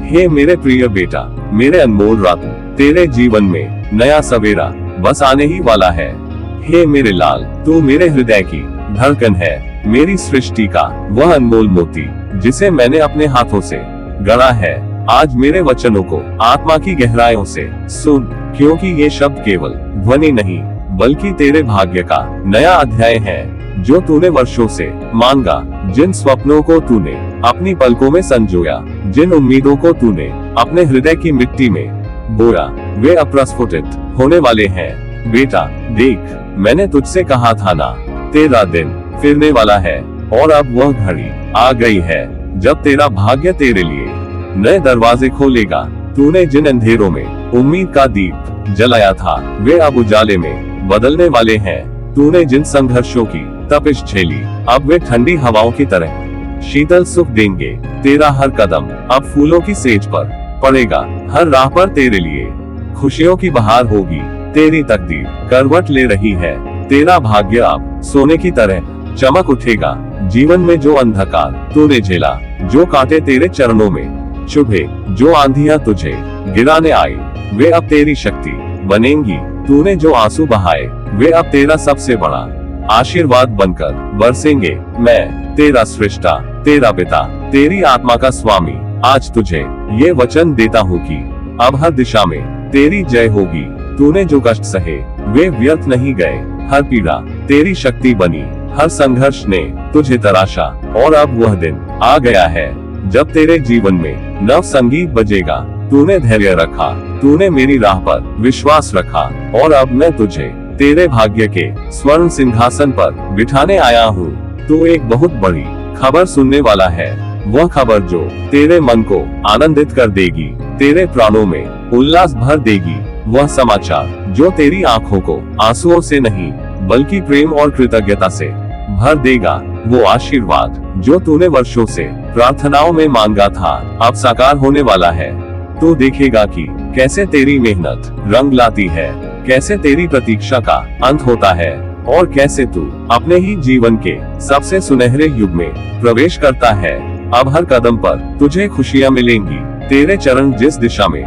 हे मेरे प्रिय बेटा, मेरे अनमोल रत्न, तेरे जीवन में नया सवेरा बस आने ही वाला है। हे मेरे लाल, तू मेरे हृदय की धड़कन है, मेरी सृष्टि का वह अनमोल मोती जिसे मैंने अपने हाथों से गढ़ा है। आज मेरे वचनों को आत्मा की गहराइयों से सुन, क्योंकि ये शब्द केवल ध्वनि नहीं बल्कि तेरे भाग्य का नया अध्याय है जो तूने वर्षों से मांगा। जिन स्वप्नों को तूने अपनी पलकों में संजोया, जिन उम्मीदों को तूने अपने हृदय की मिट्टी में बोया, वे अप्रस्फुटित होने वाले हैं। बेटा देख, मैंने तुझसे कहा था ना, तेरा दिन फिरने वाला है और अब वह घड़ी आ गई है जब तेरा भाग्य तेरे लिए नए दरवाजे खोलेगा। तूने जिन अंधेरों में उम्मीद का दीप जलाया था, वे अब उजाले में बदलने वाले हैं। तूने जिन संघर्षों की तपिश झेली, अब वे ठंडी हवाओं की तरह शीतल सुख देंगे। तेरा हर कदम अब फूलों की सेज पर पड़ेगा, हर राह पर तेरे लिए खुशियों की बहार होगी। तेरी तकदीर करवट ले रही है, तेरा भाग्य अब सोने की तरह चमक उठेगा। जीवन में जो अंधकार तूने झेला, जो कांटे तेरे चरणों में चुभे, जो आंधियां तुझे गिराने आई, वे अब तेरी शक्ति बनेंगी। तूने जो आंसू बहाए, वे अब तेरा सबसे बड़ा आशीर्वाद बनकर बरसेंगे। मैं तेरा सृष्टा, तेरा पिता, तेरी आत्मा का स्वामी आज तुझे ये वचन देता हूँ कि अब हर दिशा में तेरी जय होगी। तूने जो कष्ट सहे, वे व्यर्थ नहीं गए। हर पीड़ा तेरी शक्ति बनी, हर संघर्ष ने तुझे तराशा, और अब वह दिन आ गया है जब तेरे जीवन में नव संगीत बजेगा। तूने धैर्य रखा, तूने मेरी राह पर विश्वास रखा, और अब मैं तुझे तेरे भाग्य के स्वर्ण सिंहासन पर बिठाने आया हूँ। तू एक बहुत बड़ी खबर सुनने वाला है, वह खबर जो तेरे मन को आनंदित कर देगी, तेरे प्राणों में उल्लास भर देगी। वह समाचार जो तेरी आंखों को आंसुओं से नहीं बल्कि प्रेम और कृतज्ञता से भर देगा। वो आशीर्वाद जो तूने वर्षों से प्रार्थनाओं में मांगा था, अब साकार होने वाला है। तू देखेगा कि कैसे तेरी मेहनत रंग लाती है, कैसे तेरी प्रतीक्षा का अंत होता है, और कैसे तू अपने ही जीवन के सबसे सुनहरे युग में प्रवेश करता है। अब हर कदम पर तुझे खुशियां मिलेंगी। तेरे चरण जिस दिशा में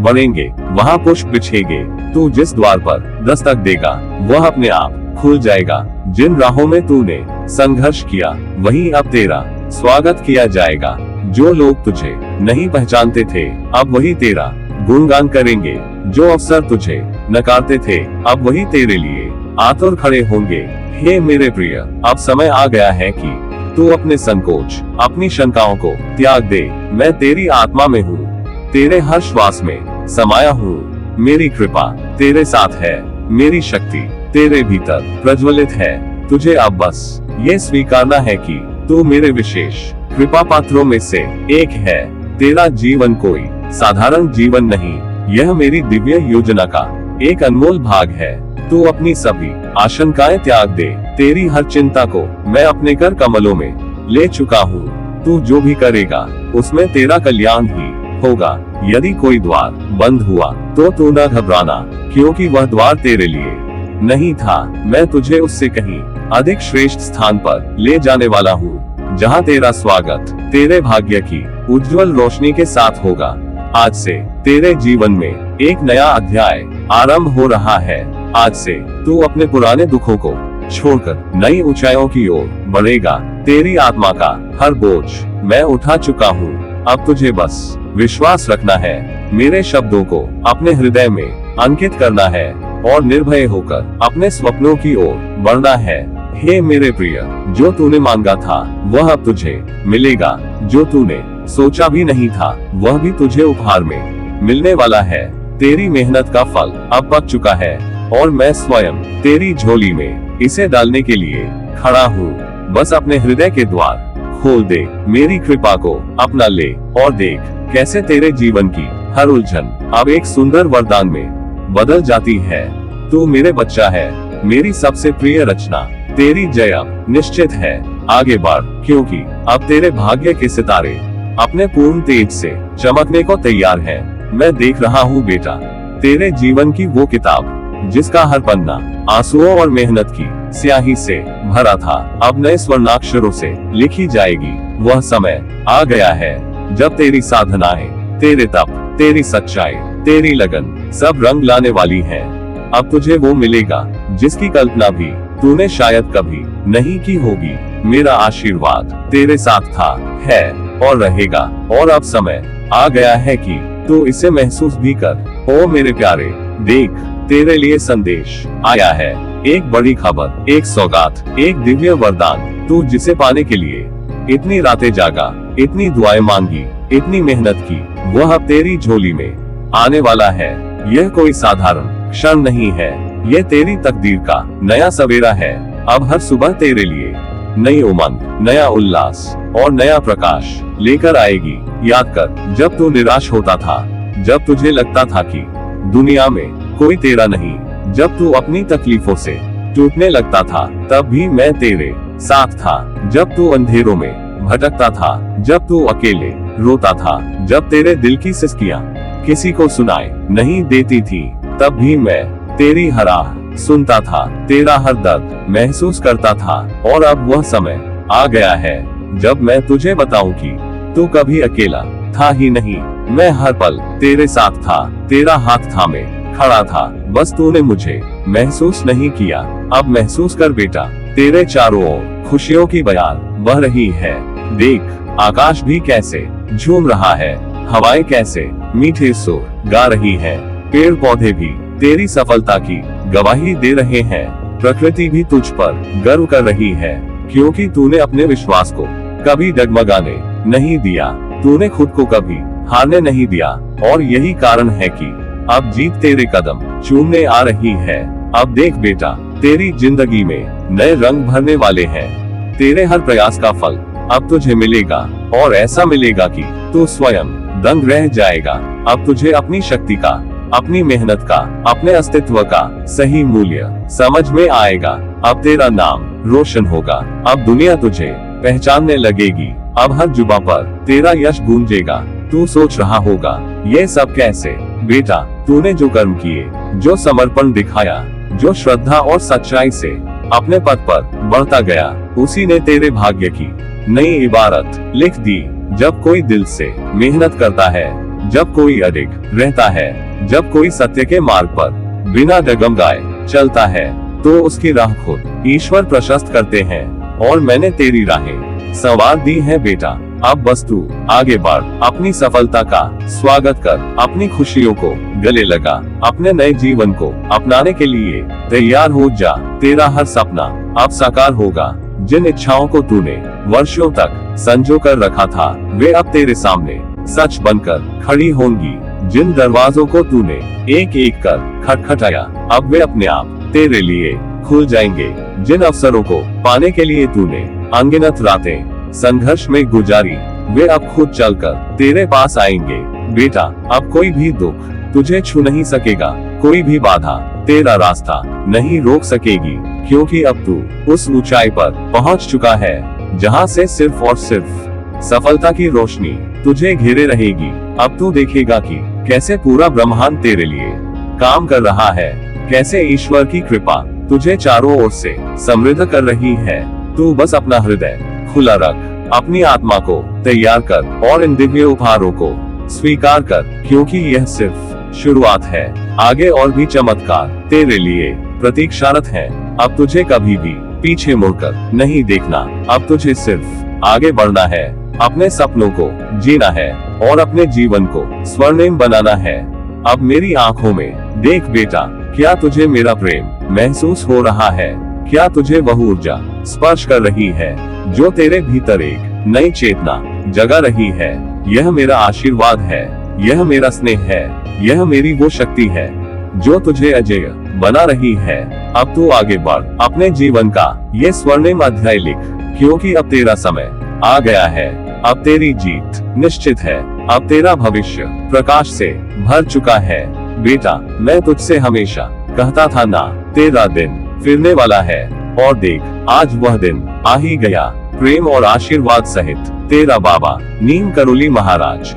बढ़ेंगे, वहाँ पुष्प बिछेंगे। तू जिस द्वार पर दस्तक देगा, वह अपने आप खुल जाएगा। जिन राहों में तूने संघर्ष किया, वहीं अब तेरा स्वागत किया जाएगा। जो लोग तुझे नहीं पहचानते थे, अब वही तेरा गुणगान करेंगे। जो अवसर तुझे नकारते थे, अब वही तेरे लिए आतुर खड़े होंगे। हे मेरे प्रिय, अब समय आ गया है कि तू अपने संकोच, अपनी शंकाओं को त्याग दे। मैं तेरी आत्मा में हूँ, तेरे हर श्वास में समाया हूँ। मेरी कृपा तेरे साथ है, मेरी शक्ति तेरे भीतर प्रज्वलित है। तुझे अब बस ये स्वीकारना है कि तू मेरे विशेष कृपा पात्रों में से एक है। तेरा जीवन कोई साधारण जीवन नहीं, यह मेरी दिव्य योजना का एक अनमोल भाग है। तू अपनी सभी आशंकाएं त्याग दे, तेरी हर चिंता को मैं अपने कर कमलों में ले चुका हूँ। तू जो भी करेगा, उसमें तेरा कल्याण ही होगा। यदि कोई द्वार बंद हुआ, तो तू न घबराना, क्योंकि वह द्वार तेरे लिए नहीं था। मैं तुझे उससे कहीं अधिक श्रेष्ठ स्थान पर ले जाने वाला हूँ, जहाँ तेरा स्वागत तेरे भाग्य की उज्जवल रोशनी के साथ होगा। आज से तेरे जीवन में एक नया अध्याय आरंभ हो रहा है। आज से तू अपने पुराने दुखों को छोड़कर नई ऊंचाइयों की ओर बढ़ेगा। तेरी आत्मा का हर बोझ मैं उठा चुका हूँ। अब तुझे बस विश्वास रखना है, मेरे शब्दों को अपने हृदय में अंकित करना है, और निर्भय होकर अपने स्वप्नों की ओर बढ़ना है। हे मेरे प्रिय, जो तूने मांगा था, वह अब तुझे मिलेगा। जो तूने सोचा भी नहीं था, वह भी तुझे उपहार में मिलने वाला है। तेरी मेहनत का फल अब पक चुका है, और मैं स्वयं तेरी झोली में इसे डालने के लिए खड़ा हूँ। बस अपने हृदय के द्वार खोल दे, मेरी कृपा को अपना ले, और देख कैसे तेरे जीवन की हर उलझन अब एक सुंदर वरदान में बदल जाती है। तू मेरे बच्चा है, मेरी सबसे प्रिय रचना। तेरी जय अब निश्चित है। आगे बढ़, क्योंकि अब तेरे भाग्य के सितारे अपने पूर्ण तेज से चमकने को तैयार हैं। मैं देख रहा हूँ बेटा, तेरे जीवन की वो किताब जिसका हर पन्ना आंसुओं और मेहनत की स्याही से भरा था, अब नए स्वर्णाक्षरों से लिखी जाएगी। वह समय आ गया है जब तेरी साधनाएं तेरे तप, तेरी सच्चाई, तेरी लगन सब रंग लाने वाली हैं। अब तुझे वो मिलेगा जिसकी कल्पना भी तूने शायद कभी नहीं की होगी। मेरा आशीर्वाद तेरे साथ था, है और रहेगा। और अब समय आ गया है कि तू इसे महसूस भी कर। ओ मेरे प्यारे, देख तेरे लिए संदेश आया है। एक बड़ी खबर, एक सौगात, एक दिव्य वरदान। तू जिसे पाने के लिए इतनी रातें जागा, इतनी दुआएं मांगी, इतनी मेहनत की, वह अब तेरी झोली में आने वाला है। यह कोई साधारण क्षण नहीं है, यह तेरी तकदीर का नया सवेरा है। अब हर सुबह तेरे लिए नई उमंग, नया उल्लास और नया प्रकाश लेकर आएगी। याद कर, जब तू निराश होता था, जब तुझे लगता था कि दुनिया में कोई तेरा नहीं, जब तू अपनी तकलीफों से टूटने लगता था, तब भी मैं तेरे साथ था। जब तू अंधेरों में भटकता था, जब तू अकेले रोता था, जब तेरे दिल की सिसकियां किसी को सुनाई नहीं देती थी, तब भी मैं तेरी हर आह सुनता था, तेरा हर दर्द महसूस करता था। और अब वह समय आ गया है जब मैं तुझे बताऊं कि तू कभी अकेला था ही नहीं। मैं हर पल तेरे साथ था, तेरा हाथ थामे खड़ा था, बस तूने मुझे महसूस नहीं किया। अब महसूस कर बेटा, तेरे चारों ओर खुशियों की बयार बह रही है। देख आकाश भी कैसे झूम रहा है, हवाएं कैसे मीठे सुर गा रही हैं, पेड़ पौधे भी तेरी सफलता की गवाही दे रहे हैं। प्रकृति भी तुझ पर गर्व कर रही है, क्योंकि तूने अपने विश्वास को कभी डगमगाने नहीं दिया, तूने खुद को कभी हारने नहीं दिया। और यही कारण है कि अब जीत तेरे कदम चूमने आ रही है। अब देख बेटा, तेरी जिंदगी में नए रंग भरने वाले हैं। तेरे हर प्रयास का फल अब तुझे मिलेगा, और ऐसा मिलेगा कि तू स्वयं दंग रह जाएगा। अब तुझे अपनी शक्ति का, अपनी मेहनत का, अपने अस्तित्व का सही मूल्य समझ में आएगा। अब तेरा नाम रोशन होगा, अब दुनिया तुझे पहचानने लगेगी। अब हर जुबा पर तेरा यश गूंजेगा। तू सोच रहा होगा, ये सब कैसे? बेटा, तूने जो कर्म किए, जो समर्पण दिखाया, जो श्रद्धा और सच्चाई से अपने पद पर बढ़ता गया, उसी ने तेरे भाग्य की नई इबारत लिख दी। जब कोई दिल से मेहनत करता है, जब कोई अडिग रहता है, जब कोई सत्य के मार्ग पर बिना डगमगाए चलता है, तो उसकी राह खुद ईश्वर प्रशस्त करते हैं। और मैंने तेरी राहें संवार दी है बेटा। अब बस तू आगे बढ़, अपनी सफलता का स्वागत कर, अपनी खुशियों को गले लगा, अपने नए जीवन को अपनाने के लिए तैयार हो जा। तेरा हर सपना अब साकार होगा। जिन इच्छाओं को तूने वर्षों तक संजो कर रखा था, वे अब तेरे सामने सच बनकर खड़ी होंगी। जिन दरवाजों को तूने एक एक कर खटखटाया, अब वे अपने आप तेरे लिए खुल जाएंगे। जिन अवसरों को पाने के लिए तूने अनगिनत रातें संघर्ष में गुजारी, वे अब खुद चलकर तेरे पास आएंगे। बेटा, अब कोई भी दुख तुझे छू नहीं सकेगा, कोई भी बाधा तेरा रास्ता नहीं रोक सकेगी, क्योंकि अब तू उस ऊंचाई पर पहुंच चुका है जहां से सिर्फ और सिर्फ सफलता की रोशनी तुझे घेरे रहेगी। अब तू देखेगा कि कैसे पूरा ब्रह्मांड तेरे लिए काम कर रहा है, कैसे ईश्वर की कृपा तुझे चारों ओर से समृद्ध कर रही है। तू बस अपना हृदय खुला रख, अपनी आत्मा को तैयार कर और इन दिव्य उपहारों को स्वीकार कर, क्योंकि यह सिर्फ शुरुआत है। आगे और भी चमत्कार तेरे लिए प्रतीक्षारत हैं। अब तुझे कभी भी पीछे मुड़कर नहीं देखना, अब तुझे सिर्फ आगे बढ़ना है, अपने सपनों को जीना है और अपने जीवन को स्वर्णिम बनाना है। अब मेरी आंखों में देख बेटा, क्या तुझे मेरा प्रेम महसूस हो रहा है? क्या तुझे वह ऊर्जा स्पर्श कर रही है जो तेरे भीतर एक नई चेतना जगा रही है? यह मेरा आशीर्वाद है, यह मेरा स्नेह है, यह मेरी वो शक्ति है जो तुझे अजेय बना रही है। अब तू आगे बढ़, अपने जीवन का ये स्वर्णिम अध्याय लिख, क्योंकि अब तेरा समय आ गया है। अब तेरी जीत निश्चित है, अब तेरा भविष्य प्रकाश से भर चुका है। बेटा, मैं तुझसे हमेशा कहता था ना, तेरा दिन फिरने वाला है, और देख आज वह दिन आ ही गया। प्रेम और आशीर्वाद सहित तेरा बाबा नीम करोली महाराज।